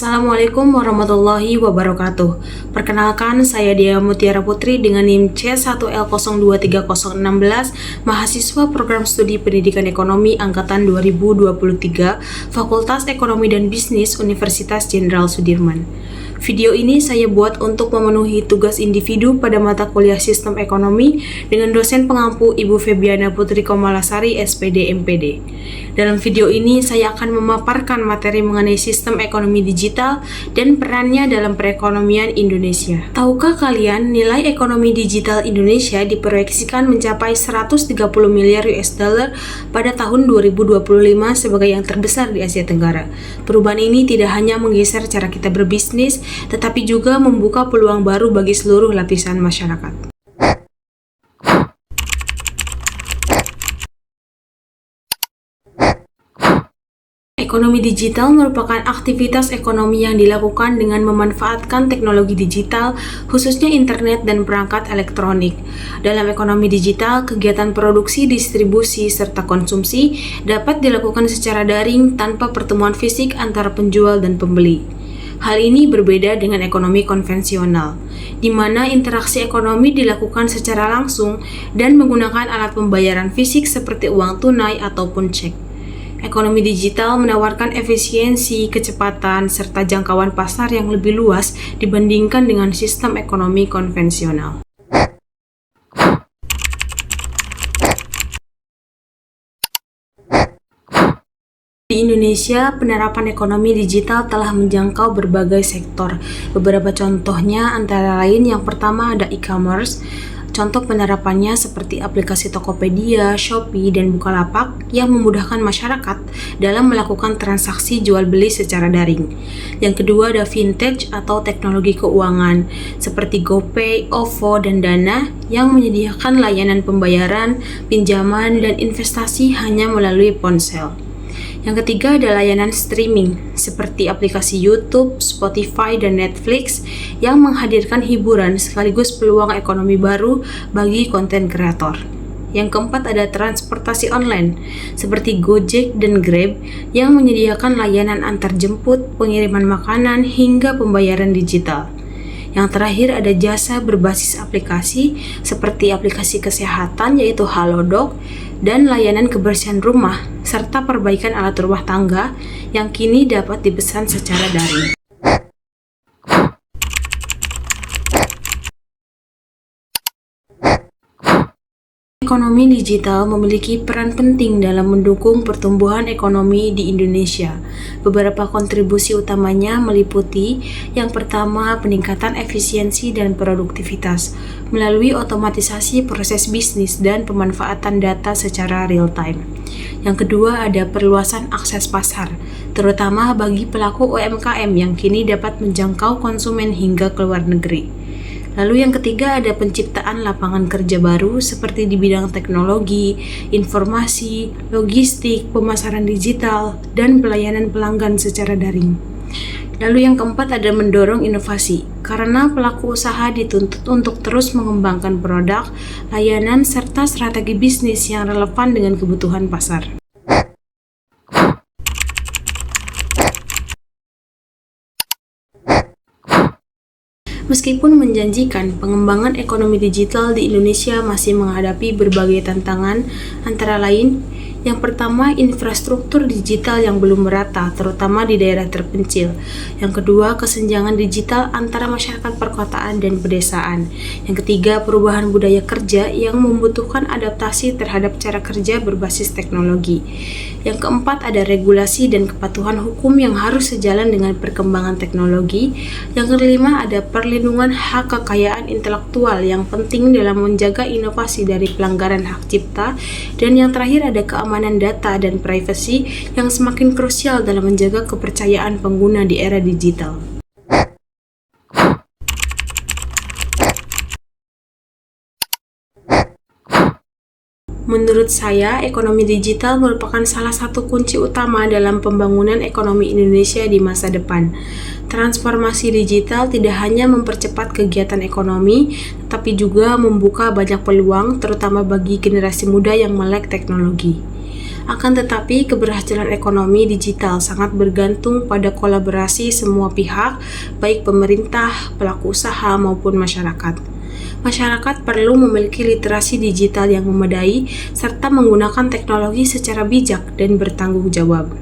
Assalamualaikum warahmatullahi wabarakatuh. Perkenalkan, saya Dia Mutiara Putri dengan NIM C1L023016, mahasiswa program studi Pendidikan Ekonomi Angkatan 2023, Fakultas Ekonomi dan Bisnis Universitas Jenderal Sudirman. Video ini saya buat untuk memenuhi tugas individu pada mata kuliah Sistem Ekonomi dengan dosen pengampu Ibu Febiana Putri Komalasari, SPD MPD. Dalam video ini saya akan memaparkan materi mengenai sistem ekonomi digital dan perannya dalam perekonomian Indonesia. Tahukah kalian nilai ekonomi digital Indonesia diproyeksikan mencapai 130 miliar US dollar pada tahun 2025 sebagai yang terbesar di Asia Tenggara. Perubahan ini tidak hanya menggeser cara kita berbisnis, tetapi juga membuka peluang baru bagi seluruh lapisan masyarakat. Ekonomi digital merupakan aktivitas ekonomi yang dilakukan dengan memanfaatkan teknologi digital, khususnya internet dan perangkat elektronik. Dalam ekonomi digital, kegiatan produksi, distribusi, serta konsumsi dapat dilakukan secara daring tanpa pertemuan fisik antara penjual dan pembeli. Hal ini berbeda dengan ekonomi konvensional, di mana interaksi ekonomi dilakukan secara langsung dan menggunakan alat pembayaran fisik seperti uang tunai ataupun cek. Ekonomi digital menawarkan efisiensi, kecepatan, serta jangkauan pasar yang lebih luas dibandingkan dengan sistem ekonomi konvensional. Di Indonesia, penerapan ekonomi digital telah menjangkau berbagai sektor. Beberapa contohnya antara lain yang pertama ada e-commerce. Contoh penerapannya seperti aplikasi Tokopedia, Shopee, dan Bukalapak yang memudahkan masyarakat dalam melakukan transaksi jual beli secara daring. Yang kedua ada fintech atau teknologi keuangan seperti GoPay, OVO, dan Dana yang menyediakan layanan pembayaran, pinjaman, dan investasi hanya melalui ponsel. Yang ketiga ada layanan streaming seperti aplikasi YouTube, Spotify, dan Netflix yang menghadirkan hiburan sekaligus peluang ekonomi baru bagi konten kreator. Yang keempat ada transportasi online seperti Gojek dan Grab yang menyediakan layanan antarjemput, pengiriman makanan, hingga pembayaran digital. Yang terakhir ada jasa berbasis aplikasi seperti aplikasi kesehatan yaitu Halodoc dan layanan kebersihan rumah serta perbaikan alat rumah tangga yang kini dapat dipesan secara daring. Ekonomi digital memiliki peran penting dalam mendukung pertumbuhan ekonomi di Indonesia. Beberapa kontribusi utamanya meliputi yang pertama, peningkatan efisiensi dan produktivitas melalui otomatisasi proses bisnis dan pemanfaatan data secara real time. Yang kedua, ada perluasan akses pasar, terutama bagi pelaku UMKM yang kini dapat menjangkau konsumen hingga ke luar negeri. Lalu yang ketiga ada penciptaan lapangan kerja baru seperti di bidang teknologi, informasi, logistik, pemasaran digital, dan pelayanan pelanggan secara daring. Lalu yang keempat ada mendorong inovasi, karena pelaku usaha dituntut untuk terus mengembangkan produk, layanan, serta strategi bisnis yang relevan dengan kebutuhan pasar. Meskipun menjanjikan, pengembangan ekonomi digital di Indonesia masih menghadapi berbagai tantangan, antara lain, yang pertama, infrastruktur digital yang belum merata, terutama di daerah terpencil. Yang kedua, kesenjangan digital antara masyarakat perkotaan dan pedesaan. Yang ketiga, perubahan budaya kerja yang membutuhkan adaptasi terhadap cara kerja berbasis teknologi. Yang keempat, ada regulasi dan kepatuhan hukum yang harus sejalan dengan perkembangan teknologi. Yang kelima, ada perlindungan hak kekayaan intelektual yang penting dalam menjaga inovasi dari pelanggaran hak cipta. Dan yang terakhir, ada keamanan data dan privasi yang semakin krusial dalam menjaga kepercayaan pengguna di era digital. Menurut saya, ekonomi digital merupakan salah satu kunci utama dalam pembangunan ekonomi Indonesia di masa depan. Transformasi digital tidak hanya mempercepat kegiatan ekonomi, tetapi juga membuka banyak peluang, terutama bagi generasi muda yang melek teknologi. Akan tetapi, keberhasilan ekonomi digital sangat bergantung pada kolaborasi semua pihak, baik pemerintah, pelaku usaha, maupun masyarakat. Masyarakat perlu memiliki literasi digital yang memadai serta menggunakan teknologi secara bijak dan bertanggung jawab.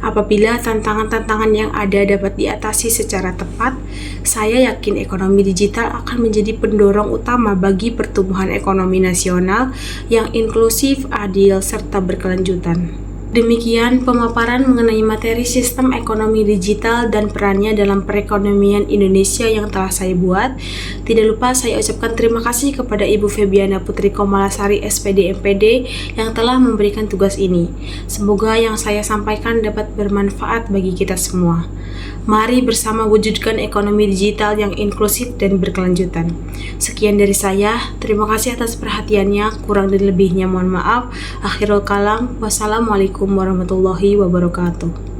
Apabila tantangan-tantangan yang ada dapat diatasi secara tepat, saya yakin ekonomi digital akan menjadi pendorong utama bagi pertumbuhan ekonomi nasional yang inklusif, adil, serta berkelanjutan. Demikian pemaparan mengenai materi sistem ekonomi digital dan perannya dalam perekonomian Indonesia yang telah saya buat. Tidak lupa saya ucapkan terima kasih kepada Ibu Febiana Putri Komalasari SPD MPD yang telah memberikan tugas ini. Semoga yang saya sampaikan dapat bermanfaat bagi kita semua. Mari bersama wujudkan ekonomi digital yang inklusif dan berkelanjutan. Sekian dari saya, terima kasih atas perhatiannya, kurang dan lebihnya mohon maaf. Akhirul kalam, wassalamualaikum warahmatullahi wabarakatuh.